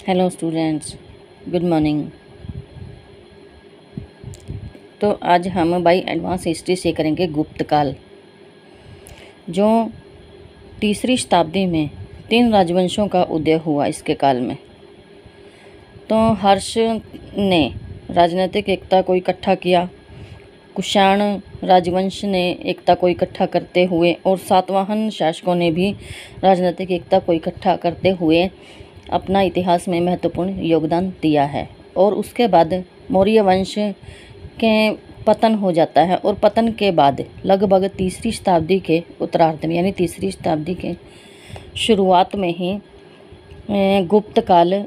Hello students, good morning. तो आज हम बाई एडवांस हिस्ट्री से करेंगे गुप्त काल, जो तीसरी शताब्दी में 3 राजवंशों का उदय हुआ। इसके काल में तो हर्ष ने राजनीतिक एकता को इकट्ठा किया, कुषाण राजवंश ने एकता को इकट्ठा करते हुए और सातवाहन शासकों ने भी राजनीतिक एकता को इकट्ठा करते हुए अपना इतिहास में महत्वपूर्ण योगदान दिया है। और उसके बाद मौर्य वंश के पतन हो जाता है और पतन के बाद लगभग तीसरी शताब्दी के उत्तरार्ध में यानी तीसरी शताब्दी के शुरुआत में ही गुप्त काल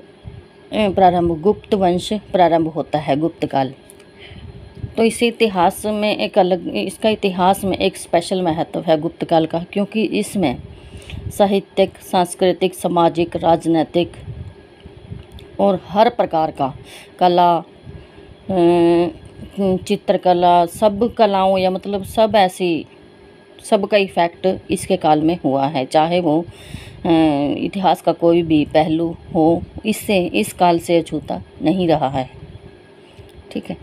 प्रारंभ गुप्त वंश प्रारंभ होता है। गुप्त काल तो इसी इतिहास में इसका इतिहास में एक स्पेशल महत्व है गुप्त काल का, क्योंकि इसमें साहित्यिक, सांस्कृतिक, सामाजिक, राजनीतिक और हर प्रकार का कला, चित्रकला, सब कलाओं या मतलब सब का इफ़ेक्ट इसके काल में हुआ है। चाहे वो इतिहास का कोई भी पहलू हो, इस काल से अछूता नहीं रहा है। ठीक है,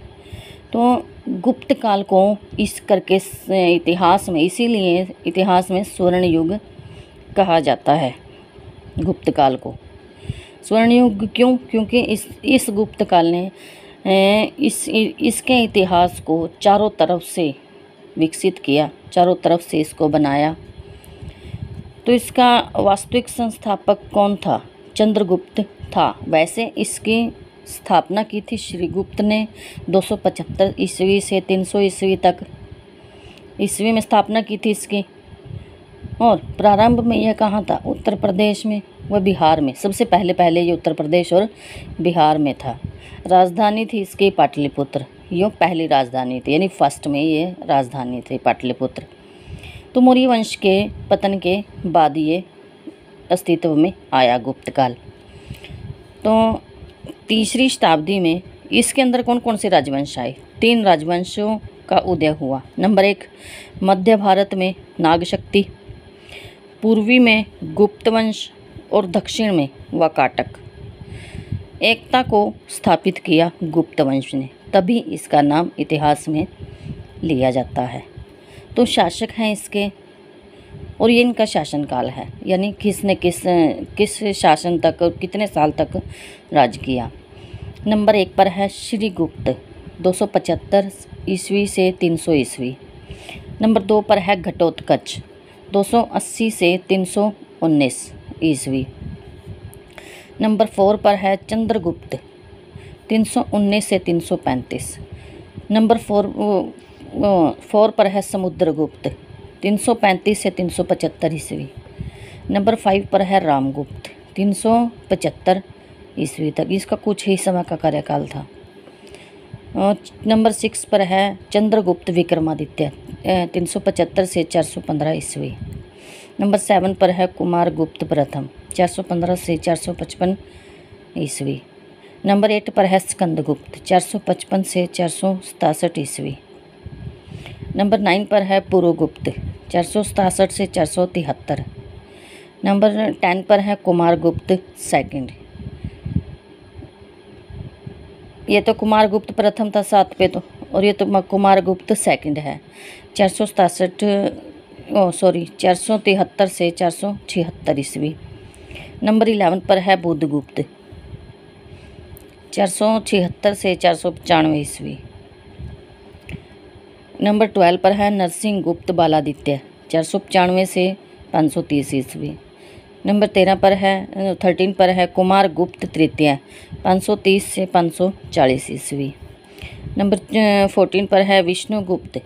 तो गुप्त काल को इस करके इसीलिए इतिहास में स्वर्ण युग कहा जाता है। गुप्त काल को स्वर्ण युग क्यों? क्योंकि इस गुप्त काल ने इसके इतिहास को चारों तरफ से विकसित किया, चारों तरफ से इसको बनाया। तो इसका वास्तविक संस्थापक कौन था? चंद्रगुप्त था। वैसे इसकी स्थापना की थी श्रीगुप्त ने 275 ईस्वी से 300 ईस्वी तक ईस्वी में स्थापना की थी इसकी। और प्रारंभ में यह कहाँ था? उत्तर प्रदेश में व बिहार में। सबसे पहले ये उत्तर प्रदेश और बिहार में था। राजधानी थी इसकी पाटलिपुत्र। ये पहली राजधानी थी, यानी फर्स्ट में ये राजधानी थी पाटलिपुत्र। तो मौर्य वंश के पतन के बाद ये अस्तित्व में आया गुप्त काल। तो तीसरी शताब्दी में इसके अंदर कौन कौन से राजवंश आए? 3 राजवंशों का उदय हुआ। नंबर 1, मध्य भारत में नागशक्ति, पूर्वी में गुप्त वंश और दक्षिण में वाकाटक। एकता को स्थापित किया गुप्त वंश ने, तभी इसका नाम इतिहास में लिया जाता है। तो शासक हैं इसके और ये इनका शासनकाल है, यानी किसने किस शासन तक और कितने साल तक राज किया। नंबर 1 पर है श्रीगुप्त 275 ईस्वी से 300 ईस्वी। नंबर 2 पर है घटोत्कच 280 से 319 ईस्वी। नंबर 4 पर है चंद्रगुप्त 319 से 335। नंबर 4 पर है समुद्रगुप्त 335 से 375 ईस्वी। नंबर 5 पर है रामगुप्त 375 ईस्वी तक। इसका कुछ ही समय का कार्यकाल था। नंबर 6 पर है चंद्रगुप्त विक्रमादित्य 375 से 415 ईस्वी। नंबर 7 पर है कुमारगुप्त प्रथम 415 से 455 ईस्वी। नंबर 8 पर है स्कंदगुप्त 455 से 467 ईस्वी। नंबर 9 पर है पुरोगुप्त 467 से 473। नंबर 10 पर है कुमारगुप्त सेकंड। ये तो कुमारगुप्त प्रथम था 7 पे तो, और ये तो कुमारगुप्त सेकंड है 473 से 476 ईस्वी। नंबर 11 पर है बुधगुप्त 476 से 495 ईस्वी। नंबर 12 पर है नरसिंह गुप्त बालादित्य 495 से 530 ईस्वी। नंबर 13 पर है कुमारगुप्त तृतीय 530 से 540 ईस्वी। नंबर 14 पर है विष्णुगुप्त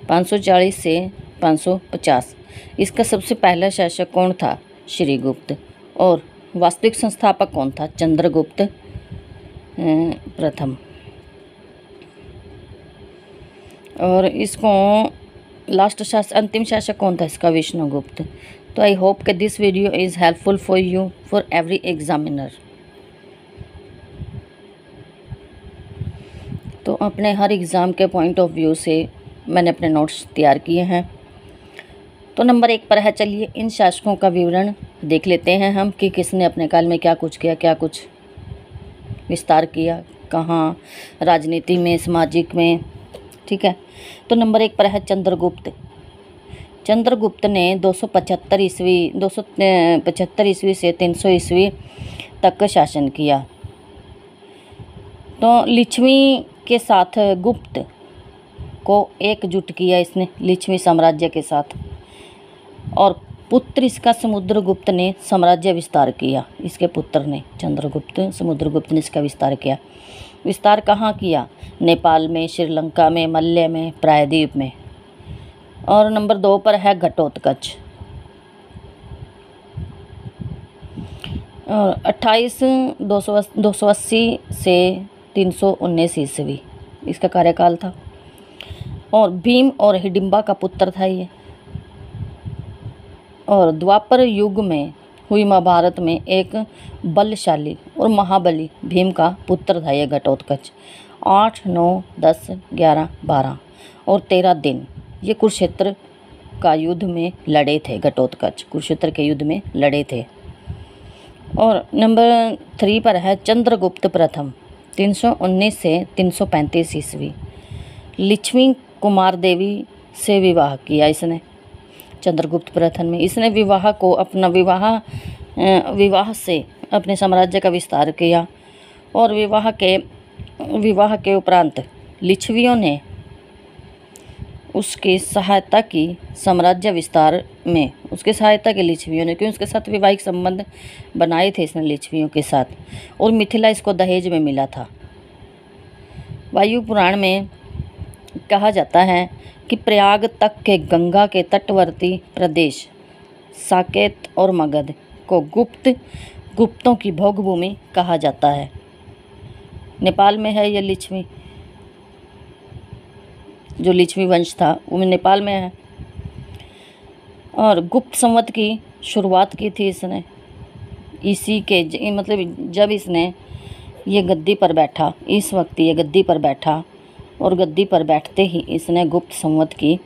540 से 550। इसका सबसे पहला शासक कौन था? श्रीगुप्त। और वास्तविक संस्थापक कौन था? चंद्रगुप्त प्रथम। और इसको अंतिम शासक कौन था इसका? विष्णुगुप्त। तो आई होप कि this video is helpful for you for every examiner. तो अपने हर एग्ज़ाम के पॉइंट ऑफ व्यू से मैंने अपने नोट्स तैयार किए हैं। तो नंबर 1 पर है, चलिए इन शासकों का विवरण देख लेते हैं हम कि किसने अपने काल में क्या कुछ किया, क्या कुछ विस्तार किया, कहाँ, राजनीति में, सामाजिक में। ठीक है, तो नंबर 1 पर है चंद्रगुप्त। चंद्रगुप्त ने 275 ईस्वी से 300 ईस्वी तक शासन किया। तो लिच्छवी के साथ गुप्त को एकजुट किया इसने, लिच्छवी साम्राज्य के साथ, और पुत्र इसका समुद्रगुप्त ने साम्राज्य विस्तार किया। इसके पुत्र ने, चंद्रगुप्त, समुद्रगुप्त ने इसका विस्तार किया। विस्तार कहाँ किया? नेपाल में, श्रीलंका में, मलय में, प्रायद्वीप में। और नंबर 2 पर है घटोत्कच। और 280 से 319 ईस्वी इसका कार्यकाल था। और भीम और हिडिंबा का पुत्र था ये। और द्वापर युग में हुई महाभारत में एक बलशाली और महाबली भीम का पुत्र था ये घटोत्कच। 8, 9, 10, 11, 12 और 13 दिन ये कुरुक्षेत्र का युद्ध में लड़े थे। घटोत्कच कुरुक्षेत्र के युद्ध में लड़े थे। और नंबर 3 पर है चंद्रगुप्त प्रथम, 319 से 335 ईस्वी। लिच्छवी कुमार देवी से विवाह किया इसने। चंद्रगुप्त प्रथम में इसने विवाह से अपने साम्राज्य का विस्तार किया। और विवाह के उपरांत लिच्छवियों ने उसकी सहायता की साम्राज्य विस्तार में, उसके सहायता के लिच्छवियों ने, क्योंकि उसके साथ वैवाहिक संबंध बनाए थे इसने लिच्छवियों के साथ। और मिथिला इसको दहेज में मिला था। वायु पुराण में कहा जाता है कि प्रयाग तक के गंगा के तटवर्ती प्रदेश साकेत और मगध को गुप्तों की भोगभूमि कहा जाता है। नेपाल में है यह लिच्छवी, जो लिच्छवी वंश था वो नेपाल में है। और गुप्त संवत की शुरुआत की थी इसने इसी के मतलब जब इसने ये गद्दी पर बैठा, इस वक्त ये गद्दी पर बैठा, और गद्दी पर बैठते ही इसने गुप्त संवत की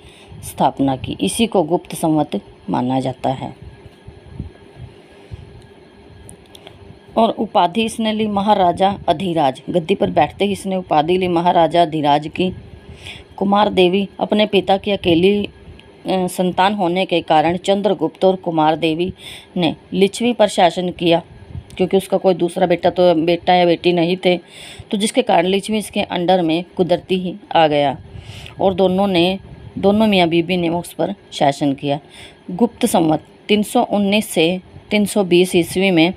स्थापना की। इसी को गुप्त संवत माना जाता है। और उपाधि इसने ली महाराजा अधिराज। गद्दी पर बैठते ही इसने उपाधि ली महाराजा अधिराज की। कुमार देवी अपने पिता की अकेली संतान होने के कारण चंद्रगुप्त और कुमार देवी ने लिच्छवी पर शासन किया, क्योंकि उसका कोई दूसरा बेटा या बेटी नहीं थे, तो जिसके कारण लिच्छवी इसके अंडर में कुदरती ही आ गया। और दोनों मियाँ बीबी ने उस पर शासन किया। गुप्त संवत 319 से 320 ईस्वी में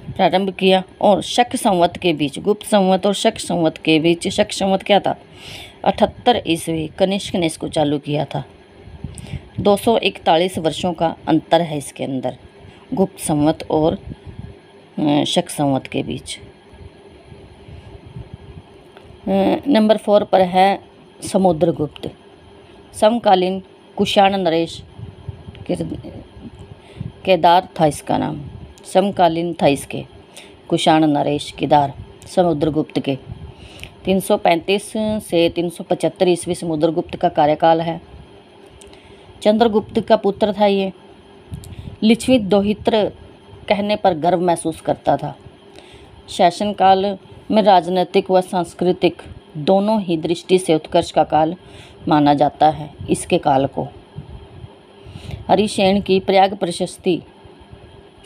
प्रारंभ किया। और शक संवत के बीच, गुप्त संवत और शक संवत के बीच, शक संवत क्या था? 78 ईस्वी कनिष्क ने इसको चालू किया था। 241 वर्षों का अंतर है इसके अंदर, गुप्त संवत और शक संवत के बीच। नंबर 4 पर है समुद्रगुप्त। समकालीन कुषाण नरेश केदार था इसका नाम। समकालीन था इसके कुषाण नरेश केदार समुद्रगुप्त के। 335 से 375 ईस्वी समुद्रगुप्त का कार्यकाल है। चंद्रगुप्त का पुत्र था ये। लिच्छवी दोहित्र कहने पर गर्व महसूस करता था। शासनकाल में राजनीतिक व सांस्कृतिक दोनों ही दृष्टि से उत्कर्ष का काल माना जाता है। इसके काल को हरिसेन की प्रयाग प्रशस्ति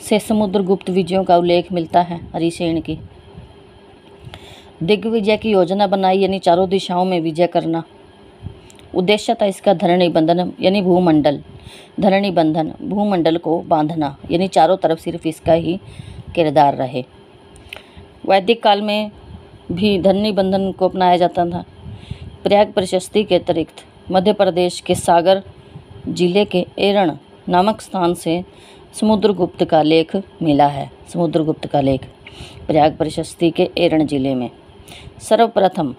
से समुद्रगुप्त विजयों का उल्लेख मिलता है। हरिसेन की दिग्विजय की योजना बनाई, यानी चारों दिशाओं में विजय करना। उद्देश्य था इसका धरणी बंधन, यानी भूमंडल को बांधना, यानी चारों तरफ सिर्फ इसका ही किरदार रहे। वैदिक काल में भी धरणी बंधन को अपनाया जाता था। प्रयाग प्रशस्ति के अतिरिक्त मध्य प्रदेश के सागर जिले के एरण नामक स्थान से समुद्रगुप्त का लेख मिला है। समुद्रगुप्त का लेख प्रयाग प्रशस्ति के एरण जिले में। सर्वप्रथम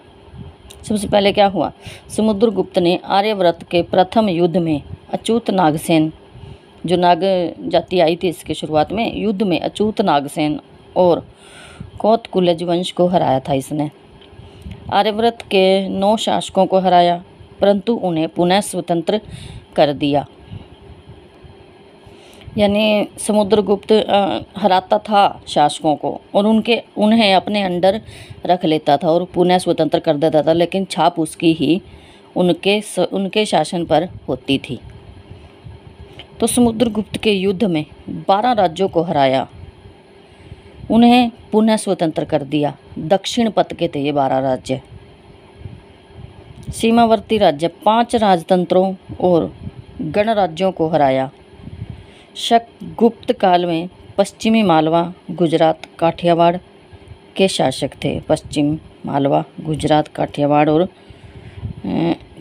सबसे पहले क्या हुआ? समुद्रगुप्त ने आर्यव्रत के प्रथम युद्ध में अच्युत नागसेन, जो नाग जाति आई थी इसके शुरुआत में, युद्ध में अच्युत नागसेन और कौतकुलज वंश को हराया था इसने। आर्यव्रत के 9 शासकों को हराया, परंतु उन्हें पुनः स्वतंत्र कर दिया। यानी समुद्रगुप्त हराता था शासकों को और उन्हें अपने अंडर रख लेता था और पुनः स्वतंत्र कर देता था, लेकिन छाप उसकी ही उनके शासन पर होती थी। तो समुद्रगुप्त के युद्ध में 12 राज्यों को हराया, उन्हें पुनः स्वतंत्र कर दिया। दक्षिण पथ के थे ये 12 राज्य। सीमावर्ती राज्य 5 राजतंत्रों और गणराज्यों को हराया। शक गुप्त काल में पश्चिमी मालवा, गुजरात, काठियावाड़ के शासक थे। पश्चिम मालवा, गुजरात, काठियावाड़ और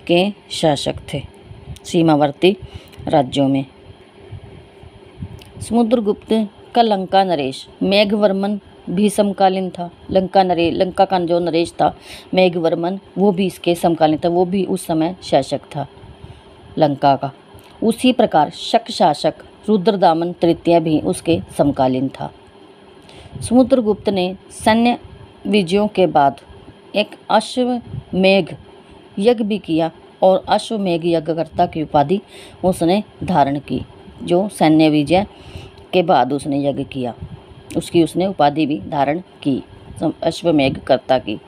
के शासक थे सीमावर्ती राज्यों में। समुद्रगुप्त का लंका नरेश मेघवर्मन भी समकालीन था। लंका का जो नरेश था मेघवर्मन, वो भी इसके समकालीन था, वो भी उस समय शासक था लंका का। उसी प्रकार शक शासक रुद्रदामन तृतीय भी उसके समकालीन था। समुद्रगुप्त ने सैन्य विजयों के बाद एक अश्वमेघ यज्ञ भी किया और अश्वमेघ यज्ञकर्ता की उपाधि उसने धारण की। जो सैन्य विजय के बाद उसने यज्ञ किया, उसकी उसने उपाधि भी धारण की, अश्वमेघ कर्ता की।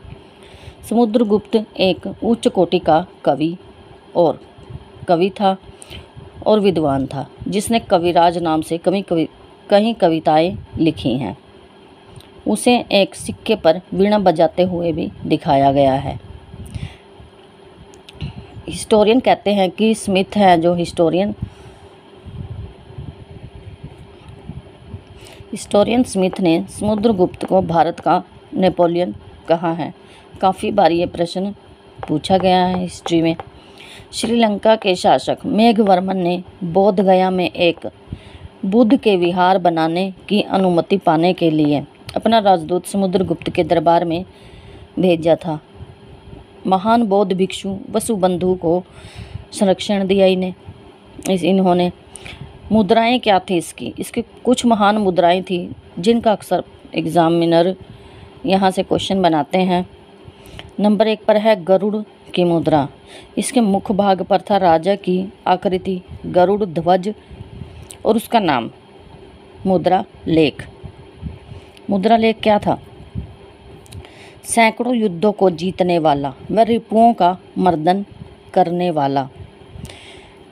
समुद्रगुप्त एक उच्च कोटि का कवि था और विद्वान था, जिसने कविराज नाम से कई कविताएं लिखी हैं। उसे एक सिक्के पर वीणा बजाते हुए भी दिखाया गया है। हिस्टोरियन कहते हैं कि स्मिथ है जो हिस्टोरियन स्मिथ ने समुद्रगुप्त को भारत का नेपोलियन कहा है। काफ़ी बार ये प्रश्न पूछा गया है हिस्ट्री में। श्रीलंका के शासक मेघवर्मन ने बोध गया में एक बुद्ध के विहार बनाने की अनुमति पाने के लिए अपना राजदूत समुद्रगुप्त के दरबार में भेजा था। महान बौद्ध भिक्षु वसुबंधु को संरक्षण दिया इन्होंने। मुद्राएं क्या थी इसकी कुछ महान मुद्राएं थी जिनका अक्सर एग्जामिनर यहाँ से क्वेश्चन बनाते हैं। नंबर 1 पर है गरुड़ की मुद्रा। इसके मुख्य भाग पर था राजा की आकृति, गरुड़ ध्वज और उसका नाम मुद्रा लेख। मुद्रा लेख क्या था? सैकड़ों युद्धों को जीतने वाला व रिपुओं का मर्दन करने वाला।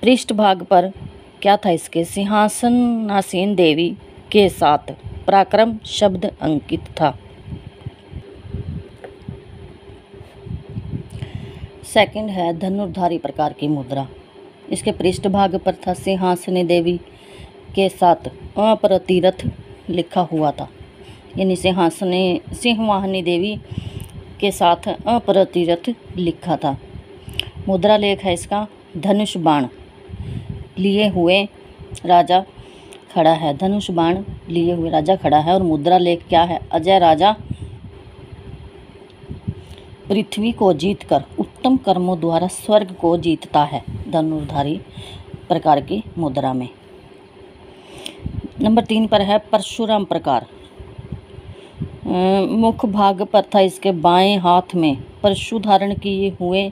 पृष्ठभाग पर क्या था इसके? सिंहासनासीन देवी के साथ पराक्रम शब्द अंकित था। सेकंड है धनुर्धारी प्रकार की मुद्रा। इसके पृष्ठभाग पर था सिंहासनी देवी के साथ अप्रतिरथ लिखा हुआ था, यानी सिंहवाहिनी देवी के साथ अप्रतिरथ लिखा था। मुद्रा लेख है इसका धनुष बाण लिए हुए राजा खड़ा है। धनुष बाण लिए हुए राजा खड़ा है। और मुद्रा लेख क्या है? अजय राजा पृथ्वी को जीतकर उत्तम कर्मों द्वारा स्वर्ग को जीतता है। धनुर्धारी प्रकार की मुद्रा में। नंबर 3 पर है परशुराम प्रकार। मुख्य भाग पर था इसके बाएं हाथ में परशु धारण किए हुए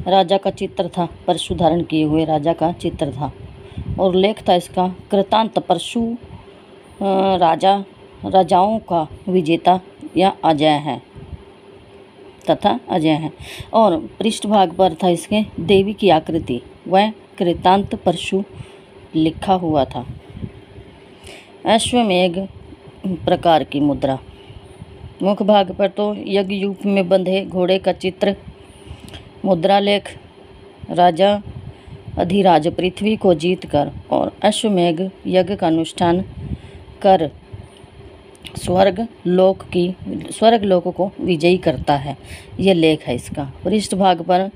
राजा का चित्र था। परशु धारण किए हुए राजा का चित्र था और लेख था इसका कृतांत परशु राजाओं का विजेता या अजय है तथा अजय है। और पृष्ठभाग पर था इसके देवी की आकृति व कृतांत परशु लिखा हुआ था। अश्वमेघ प्रकार की मुद्रा। मुख्य भाग पर तो यज्ञ यूप में बंधे घोड़े का चित्र। मुद्रा लेख राजा अधिराज पृथ्वी को जीतकर और अश्वमेघ यज्ञ का अनुष्ठान कर स्वर्ग लोक को विजयी करता है। यह लेख है इसका। पृष्ठभाग पर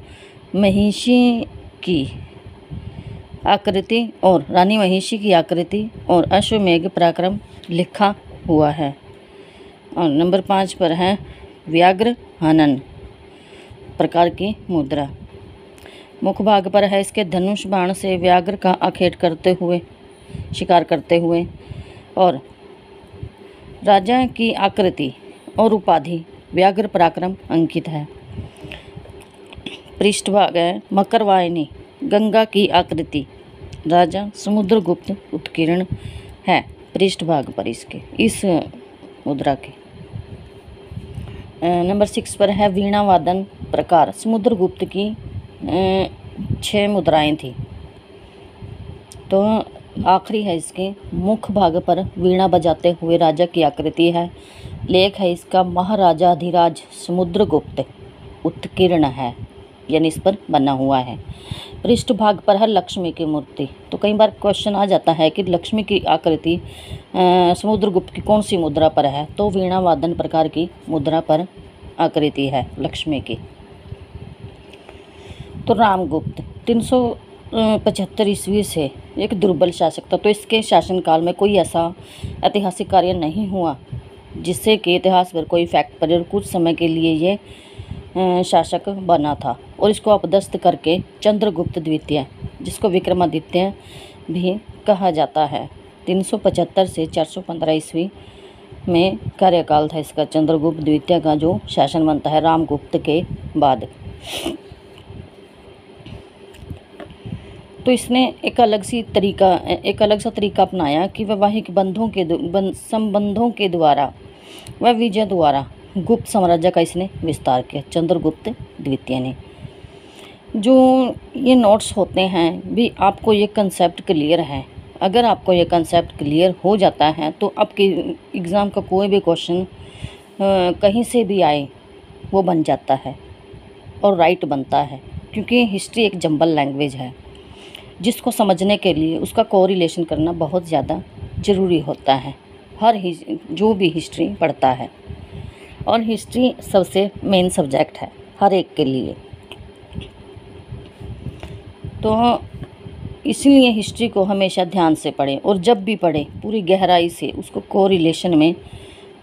महिषी की आकृति और रानी महिषी की आकृति और अश्वमेघ पराक्रम लिखा हुआ है। और नंबर 5 पर है व्याघ्र हनन प्रकार की मुद्रा। मुख्य भाग पर है इसके धनुष बाण से व्याघ्र का आखेट करते हुए शिकार करते हुए और राजा की आकृति और उपाधि व्याघ्र पराक्रम अंकित है। पृष्ठभाग है मकरवाहिनी गंगा की आकृति राजा समुद्रगुप्त उत्कीर्ण है पृष्ठभाग पर इसके, इस मुद्रा के। नंबर 6 पर है वीणा वादन प्रकार। समुद्रगुप्त की 6 मुद्राएं थी। तो आखिरी है इसके, मुख भाग पर वीणा बजाते हुए राजा की आकृति है। लेख है इसका महाराजाधिराज समुद्रगुप्त उत्कीर्ण है, यानी इस पर बना हुआ है। पृष्ठभाग पर है लक्ष्मी की मूर्ति। तो कई बार क्वेश्चन आ जाता है कि लक्ष्मी की आकृति समुद्रगुप्त की कौन सी मुद्रा पर है, तो वीणा वादन प्रकार की मुद्रा पर आकृति है लक्ष्मी की। तो रामगुप्त 375 ईस्वी से एक दुर्बल शासक था। तो इसके शासनकाल में कोई ऐसा ऐतिहासिक कार्य नहीं हुआ जिससे कि इतिहास पर कोई इफेक्ट पड़े, और कुछ समय के लिए ये शासक बना था और इसको अपदस्थ करके चंद्रगुप्त द्वितीय, जिसको विक्रमादित्य भी कहा जाता है, 375 से 415 ईस्वी में कार्यकाल था इसका, चंद्रगुप्त द्वितीय का जो शासन बनता है रामगुप्त के बाद। तो इसने एक अलग सा तरीका अपनाया कि वैवाहिक संबंधों के द्वारा व विजय द्वारा गुप्त साम्राज्य का इसने विस्तार किया, चंद्रगुप्त द्वितीय ने। जो ये नोट्स होते हैं भी, आपको ये कंसेप्ट क्लियर है। अगर आपको ये कंसेप्ट क्लियर हो जाता है तो आपके एग्ज़ाम का कोई भी क्वेश्चन कहीं से भी आए वो बन जाता है और राइट बनता है, क्योंकि हिस्ट्री एक जंबल लैंग्वेज है जिसको समझने के लिए उसका कोरिलेशन करना बहुत ज़्यादा ज़रूरी होता है जो भी हिस्ट्री पढ़ता है। और हिस्ट्री सबसे मेन सब्जेक्ट है हर एक के लिए। तो इसलिए हिस्ट्री को हमेशा ध्यान से पढ़ें, और जब भी पढ़ें पूरी गहराई से उसको कोरिलेशन में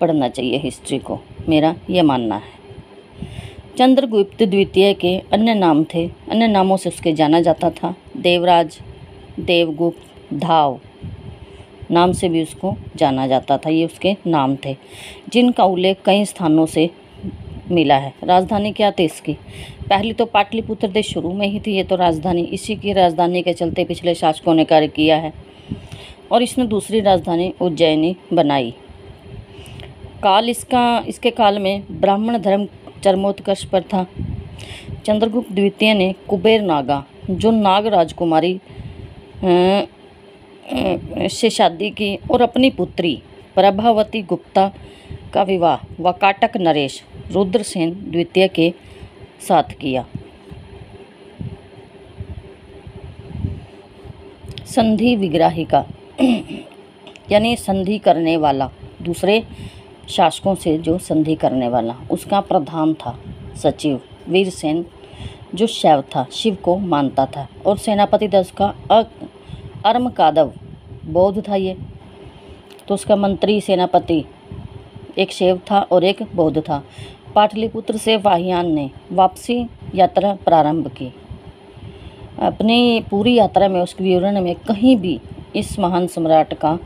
पढ़ना चाहिए हिस्ट्री को, मेरा ये मानना है। चंद्रगुप्त द्वितीय के अन्य नाम थे, अन्य नामों से उसके जाना जाता था। देवराज, देवगुप्त, धाव नाम से भी उसको जाना जाता था। ये उसके नाम थे जिनका उल्लेख कई स्थानों से मिला है। राजधानी क्या थी इसकी? पहली तो पाटलिपुत्र देश शुरू में ही थी ये तो राजधानी, इसी की राजधानी के चलते पिछले शासकों ने कार्य किया है। और इसने दूसरी राजधानी उज्जैनी बनाई। काल इसके काल में ब्राह्मण धर्म चरमोत्कर्ष पर था। चंद्रगुप्त द्वितीय ने कुबेर नागा, जो नाग राजकुमारी से शादी की और अपनी पुत्री प्रभावती गुप्ता का विवाह वाकाटक नरेश रुद्रसेन द्वितीय के साथ किया। संधि विग्राहिका यानी संधि करने वाला, दूसरे शासकों से जो संधि करने वाला, उसका प्रधान था सचिव वीरसेन, जो शैव था, शिव को मानता था। और सेनापति था उसका अर्मकादव, बौद्ध था ये। तो उसका मंत्री सेनापति एक शैव था और एक बौद्ध था। पाटलिपुत्र से वाहियान ने वापसी यात्रा प्रारंभ की। अपनी पूरी यात्रा में, उसके विवरण में कहीं भी इस महान सम्राट का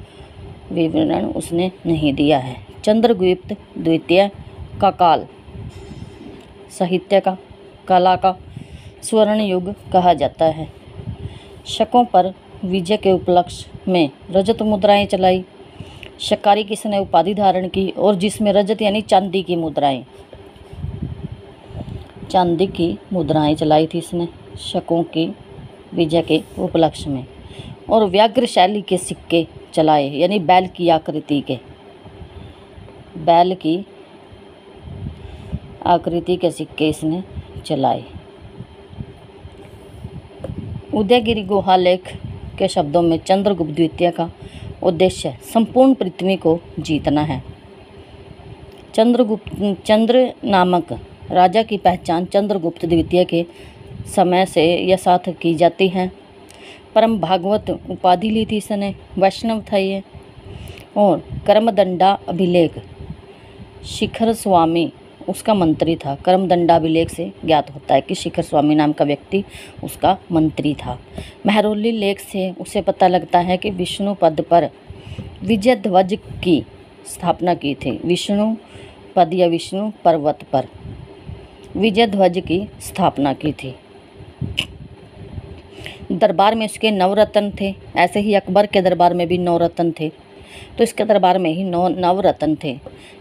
विवरण उसने नहीं दिया है। चंद्रगुप्त द्वितीय का काल साहित्य का, कला का स्वर्ण युग कहा जाता है। शकों पर विजय के उपलक्ष्य में रजत मुद्राएं चलाई। शकारी किसने उपाधि धारण की, और जिसमें रजत यानी चांदी की मुद्राएं चलाई थी इसने शकों की विजय के उपलक्ष्य में। और व्याघ्र शैली के सिक्के चलाए, यानी बैल की आकृति के सिक्के इसने चलाए। उदयगिरि गुहा लेख के शब्दों में चंद्रगुप्त द्वितीय का उद्देश्य संपूर्ण पृथ्वी को जीतना है। चंद्र नामक राजा की पहचान चंद्रगुप्त द्वितीय के समय से या साथ की जाती है। परम भागवत उपाधि ली थी इसने, वैष्णव था ये। और कर्मदंडा अभिलेख शिखर स्वामी उसका मंत्री था। कर्मदंडाभिलेख से ज्ञात होता है कि शिखर स्वामी नाम का व्यक्ति उसका मंत्री था। महरौली लेख से उसे पता लगता है कि विष्णु पद पर विजय ध्वज की स्थापना की थी। विष्णु पद या विष्णु पर्वत पर विजय ध्वज की स्थापना की थी। दरबार में उसके 9 रत्न थे। ऐसे ही अकबर के दरबार में भी 9 रत्न थे, तो इसके दरबार में ही 9 रत्न थे।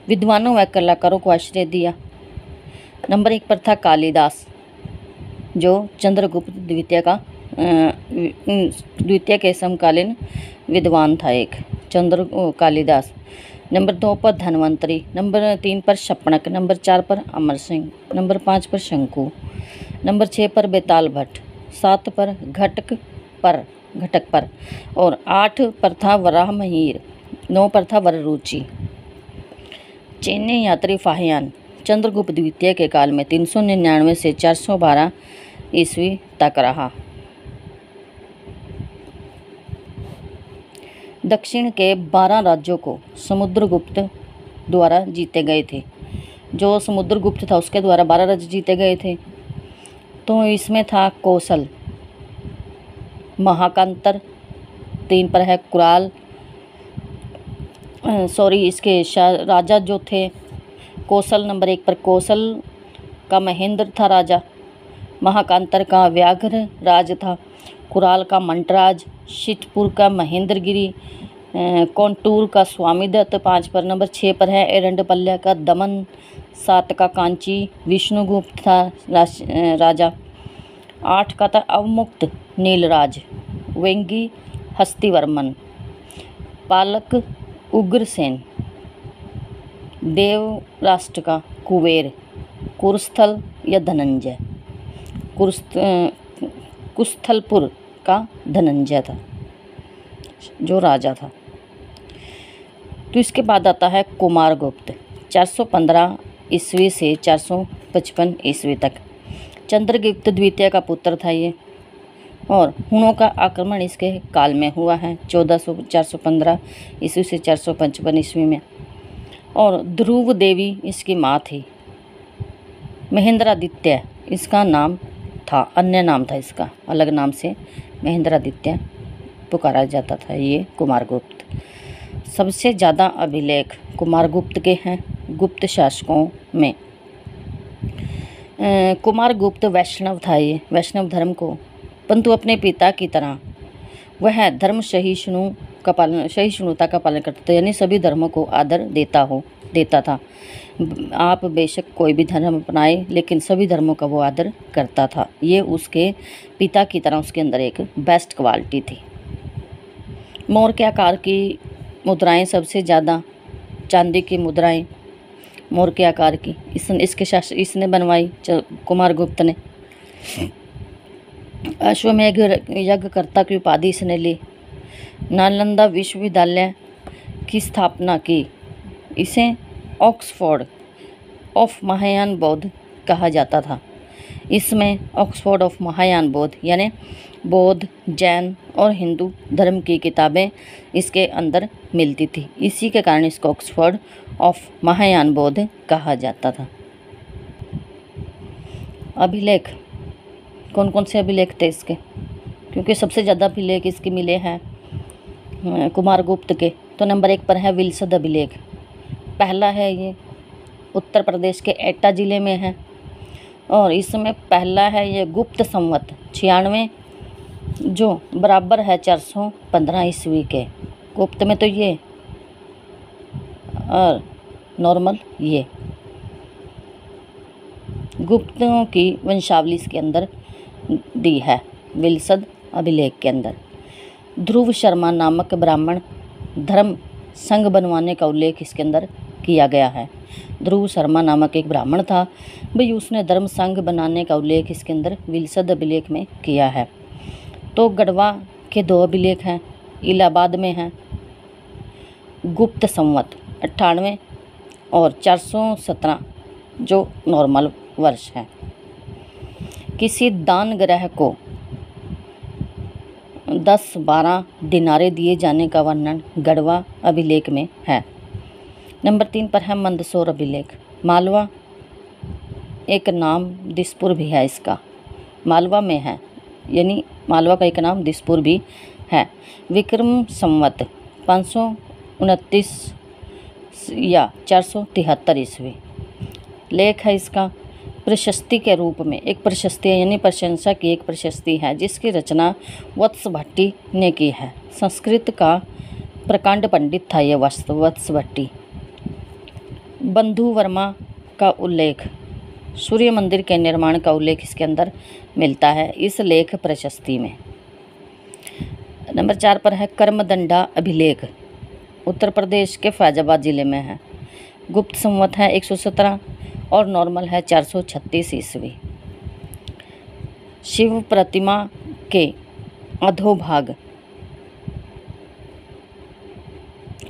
विद्वानों व कलाकारों को आश्रय दिया। नंबर 1 पर था कालिदास, जो चंद्रगुप्त द्वितीय के समकालीन विद्वान था एक कालिदास। नंबर 2 पर धन्वंतरी, नंबर 3 पर शपनक, नंबर 4 पर अमर सिंह, नंबर 5 पर शंकु, नंबर 6 पर बेताल भट्ट, 7 पर घटक पर और 8 पर था वराह महिर, 9 पर था वररुचि। चीनी यात्री फाहियान चंद्रगुप्त द्वितीय के काल में 399 से 412 ईस्वी तक रहा। दक्षिण के 12 राज्यों को समुद्रगुप्त द्वारा जीते गए थे। जो समुद्रगुप्त था उसके द्वारा 12 राज्य जीते गए थे। तो इसमें था कौशल, महाकांतर, 3 पर है कुराल, इसके राजा जो थे कौशल, नंबर 1 पर कौशल का महेंद्र था राजा, महाकांतर का व्याघ्र राज था, कुराल का मंटराज, शितपुर का महेंद्रगिरी, कौंटूर का स्वामीदत्त 5 पर, नंबर 6 पर है एरंडपल्ल्या का दमन, 7 का कांची विष्णुगुप्त था राजा, 8 का था अवमुक्त नीलराज, वेंगी हस्तिवर्मन, पालक उग्रसेन, देव राष्ट्र का कुबेर, कुरुस्थल या धनंजय, कुस्थलपुर का धनंजय था जो राजा था। तो इसके बाद आता है कुमारगुप्त, 415 ईस्वी से 455 ईस्वी तक। चंद्रगुप्त द्वितीय का पुत्र था ये, और हुणों का आक्रमण इसके काल में हुआ है 415 ईस्वी से 455 ईस्वी में। और ध्रुव देवी इसकी माँ थी। महेंद्रादित्य इसका नाम था, अन्य नाम था इसका, अलग नाम से महेंद्रादित्य पुकारा जाता था ये कुमारगुप्त। सबसे ज़्यादा अभिलेख कुमारगुप्त के हैं गुप्त शासकों में। कुमारगुप्त वैष्णव था, ये वैष्णव धर्म को, परंतु अपने पिता की तरह वह धर्म सहिष्णुता का पालन करता था, यानी सभी धर्मों को आदर देता था। आप बेशक कोई भी धर्म अपनाए, लेकिन सभी धर्मों का वो आदर करता था। ये उसके पिता की तरह उसके अंदर एक बेस्ट क्वालिटी थी। मौर्य आकार की मुद्राएं, सबसे ज़्यादा चांदी की मुद्राएं मौर्य आकार की इसने बनवाई कुमारगुप्त ने। अश्वमेध यज्ञकर्ता की उपाधि इसने ली। नालंदा विश्वविद्यालय की स्थापना की। इसे ऑक्सफोर्ड ऑफ महायान बौद्ध कहा जाता था। इसमें ऑक्सफोर्ड ऑफ महायान बौद्ध यानी बौद्ध, जैन और हिंदू धर्म की किताबें इसके अंदर मिलती थी। इसी के कारण इसको ऑक्सफोर्ड ऑफ महायान बौद्ध कहा जाता था। अभिलेख, कौन कौन से अभिलेख थे इसके, क्योंकि सबसे ज़्यादा अभिलेख इसके मिले हैं कुमारगुप्त के। तो नंबर 1 पर है विलसद अभिलेख। पहला है ये उत्तर प्रदेश के एटा ज़िले में है, और इसमें पहला है ये गुप्त संवत 96 जो बराबर है 415 ईस्वी के। गुप्त में तो ये और नॉर्मल ये गुप्तों की वंशावली इसके अंदर दी है विलसद अभिलेख के अंदर। ध्रुव शर्मा नामक ब्राह्मण धर्म संघ बनवाने का उल्लेख इसके अंदर किया गया है। ध्रुव शर्मा नामक एक ब्राह्मण था भाई, उसने धर्म संघ बनाने का उल्लेख इसके अंदर विलसद अभिलेख में किया है। तो गढ़वा के 2 अभिलेख हैं, इलाहाबाद में हैं, गुप्त संवत 98 और 417 जो नॉर्मल वर्ष है। किसी दान ग्रह को 10-12 दिनारे दिए जाने का वर्णन गढ़वा अभिलेख में है। नंबर 3 पर है मंदसौर अभिलेख। मालवा एक नाम दिसपुर भी है इसका, मालवा में है, यानी मालवा का एक नाम दिसपुर भी है। विक्रम संवत 529 या 473 ईस्वी लेख है इसका। प्रशस्ति के रूप में एक प्रशस्ति यानी प्रशंसा की एक प्रशस्ति है जिसकी रचना वत्स भट्टी ने की है। संस्कृत का प्रकांड पंडित था यह वत्स भट्टी। बंधु वर्मा का उल्लेख, सूर्य मंदिर के निर्माण का उल्लेख इसके अंदर मिलता है इस लेख प्रशस्ति में। नंबर 4 पर है कर्मदंडा अभिलेख, उत्तर प्रदेश के फैजाबाद जिले में है। गुप्त संवत है 117 और नॉर्मल है 436 ईस्वी। शिव प्रतिमा के अधोभाग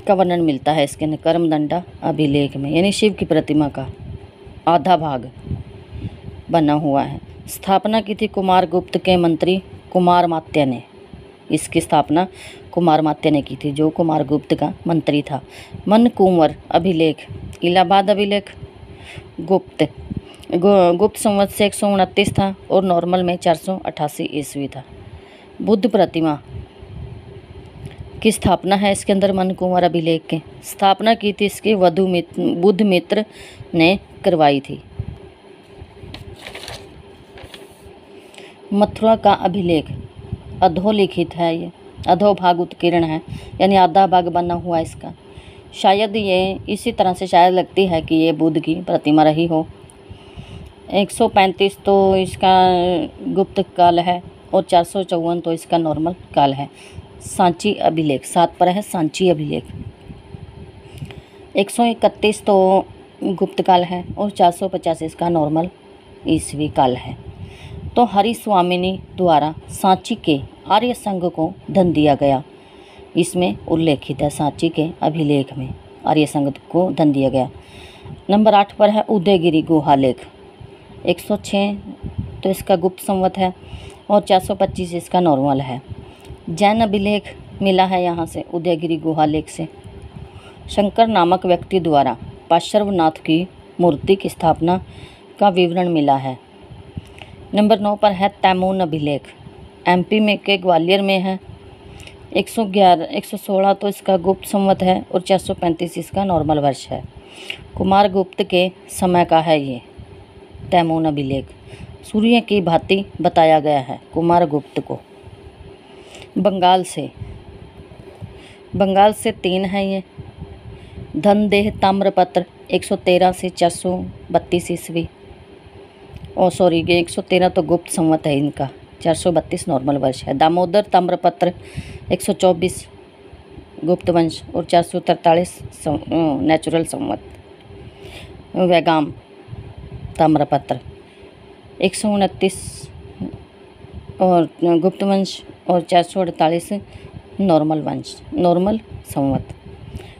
का वर्णन मिलता है इसके कर्मदंडा अभिलेख में, यानी शिव की प्रतिमा का आधा भाग बना हुआ है। स्थापना की थी कुमारगुप्त के मंत्री कुमारमात्य ने। इसकी स्थापना कुमारमात्य ने की थी जो कुमारगुप्त का मंत्री था। मनकुंवर अभिलेख, इलाहाबाद अभिलेख गुप्त संवत से 129 था और नॉर्मल में 488 ईस्वी था। बुद्ध प्रतिमा की स्थापना है इसके अंदर मनकुंवर अभिलेख के। स्थापना की थी इसकी बुद्ध मित्र ने करवाई थी। मथुरा का अभिलेख अधोलिखित है, ये अधोभाग उत्कीर्ण है यानी आधा भाग बना हुआ इसका। शायद ये इसी तरह से शायद लगती है कि ये बुद्ध की प्रतिमा रही हो। 135 तो इसका गुप्त काल है और 454 तो इसका नॉर्मल काल है। सांची अभिलेख 7 पर है सांची अभिलेख। 131 तो गुप्त काल है और 450 इसका नॉर्मल ईस्वी काल है। तो हरिस्वामिनी द्वारा सांची के आर्य संघ को धन दिया गया, इसमें उल्लेखित है सांची के अभिलेख में आर्य संघ को धन दिया गया। नंबर 8 पर है उदयगिरी गुहालेख। 106 तो इसका गुप्त संवत है और 425 इसका नॉर्मल है। जैन अभिलेख मिला है यहाँ से उदयगिरी गुहालेख से। शंकर नामक व्यक्ति द्वारा पार्श्वनाथ की मूर्ति की स्थापना का विवरण मिला है। नंबर 9 पर है तैमूर अभिलेख, एमपी में के ग्वालियर में है। 116 तो इसका गुप्त संवत है और 435 इसका नॉर्मल वर्ष है। कुमारगुप्त के समय का है ये तैमूर अभिलेख। सूर्य की भांति बताया गया है कुमारगुप्त को। बंगाल से 3 है ये। धनदेह ताम्रपत्र 113 से 432 ईस्वी। 113 तो गुप्त संवत है इनका, 432 नॉर्मल वर्ष है। दामोदर ताम्रपत्र 124 गुप्त वंश और 443 नेचुरल संवत। वैगाम ताम्रपत्र 129 और गुप्त वंश और 448 नॉर्मल संवत।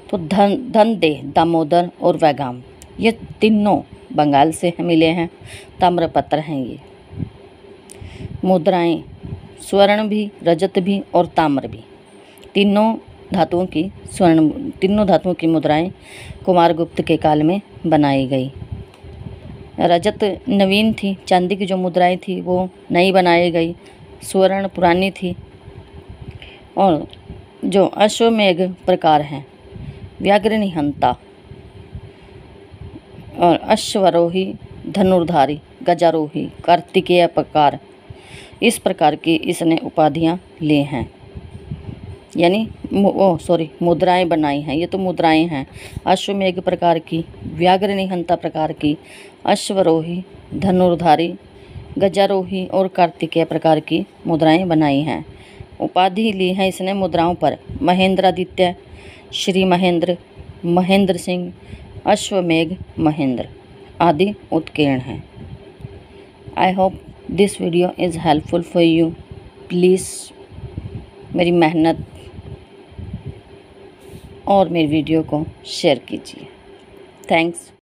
तो धनदेह, दामोदर और वैगाम ये तीनों बंगाल से मिले हैं, ताम्रपत्र हैं ये। मुद्राएं, स्वर्ण भी, रजत भी और ताम्र भी, तीनों धातुओं की मुद्राएं कुमारगुप्त के काल में बनाई गई। रजत नवीन थी, चांदी की जो मुद्राएं थी वो नई बनाई गई, स्वर्ण पुरानी थी। और जो अश्वमेघ प्रकार हैं, व्याघ्रनिहंता और अश्वरोही, धनुर्धारी, गजारोही, कार्तिकेय प्रकार, इस प्रकार की इसने उपाधियां ली हैं, यानी मुद्राएं बनाई हैं। ये तो मुद्राएं हैं अश्वमेघ प्रकार की, व्याघ्रनिहंता प्रकार की, अश्वरोही, धनुर्धारी, गजारोही और कार्तिकेय प्रकार की मुद्राएं बनाई हैं। उपाधि ली है इसने मुद्राओं पर महेंद्रादित्य, श्री महेंद्र, महेंद्र सिंह, अश्वमेघ महेंद्र आदि उत्कीर्ण हैं। I hope this video is helpful for you. Please मेरी मेहनत और मेरी वीडियो को शेयर कीजिए। थैंक्स।